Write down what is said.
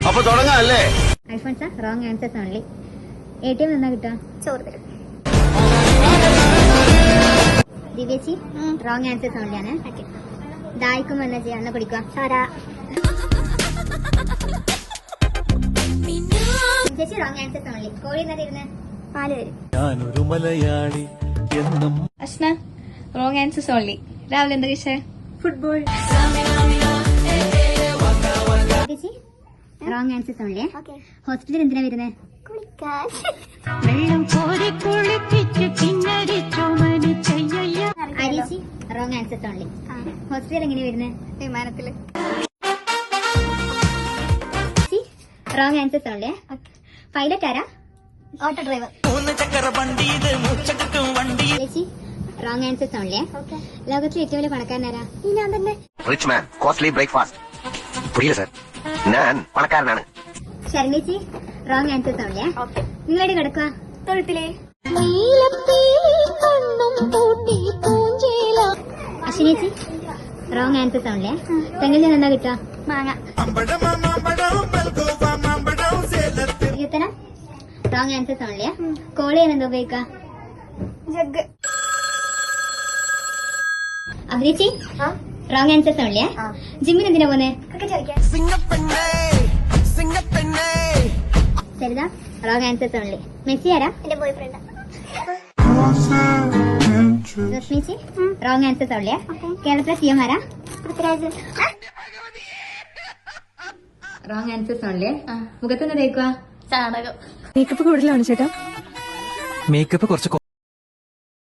അപ്പൊ തുടങ്ങാല്ലേ? Alphonsa wrong answers only. ATM എന്നാ കിട്ടുക? ചോറ് തരും. ദിവ്യേച്ചി റോങ് ആൻസേഴ്സ് ഓൺലി ആണ്. ദാഹിക്കുമ്പോ എന്നാ ചെയ്യാ? എന്നാ കുടിക്കുക? ചേച്ചി റോങ് ആൻസേഴ്സ് ഓൺലി. കോഴി എന്നാ തരുന്നത്? പാല് തരും. ഞാനൊരു മലയാളി എന്നും. Asna wrong answers only. രാവിലെ എന്താ കഴിച്ചേ? ഫുട്ബോൾ. ചേച്ചി റോങ് ആൻസേഴ്സ് ഓൺലി. ഹോസ്പിറ്റലിൽ എന്തിനാ വരുന്നത്? കുളിക്കാൻ. അരീച്ചി റോങ് ആൻസേഴ്സ് ഓൺലി. ഹോസ്പിറ്റൽ എങ്ങനെയാ വരുന്നത്? വിമാനത്തില്. Wrong answers only. പൈലറ്റ് ആരാ? Auto driver. ചേച്ചി റോങ് ആൻസേഴ്സ് ഓൺലി. ലോകത്തിലെ ഏറ്റവും വലിയ പണക്കാരനാരാ? ഞാൻ തന്നെ. Rich man costly breakfast. പുരിയില്ല സർ, ഞാൻ പണക്കാരനാണ്. ശരണ്യേച്ചി റോങ് ആൻസേഴ്സ് ഓൺലി. നിങ്ങളെവിടെ കിടക്കുക? തൊഴുത്തിലെ. അശ്വിനേച്ചി റോങ് ആൻസേഴ്സ് ഓൺലി. തെങ്ങിൽ നിന്ന് എന്താ കിട്ടുക? മാങ്ങ. Wrong answers only. കോൾ ചെയ്യാൻ എന്താ ഉപയോഗിക്കുക? ജഗ്. അഭിനേച്ചി റോങ് ആൻസേഴ്സ് ഓൺലി. ജിമ്മിന് എന്തിനാ പോന്നെ? Saritha wrong answers only. Messi ആരാ? എന്റെ ബോയ് ഫ്രണ്ട്. രശ്മിച്ചി റോങ് ആൻസേഴ്സ് ഓൺലി. കേരളത്തിലെ CM ആരാ? പൃഥ്വിരാജ്. Wrong answers only. മുഖത്തൊന്ന് തേക്കുക? ചാണകം. മേക്കപ്പ് കൂടുതലാണ് ചേട്ടാ. മേക്കപ്പ് കുറച്ച്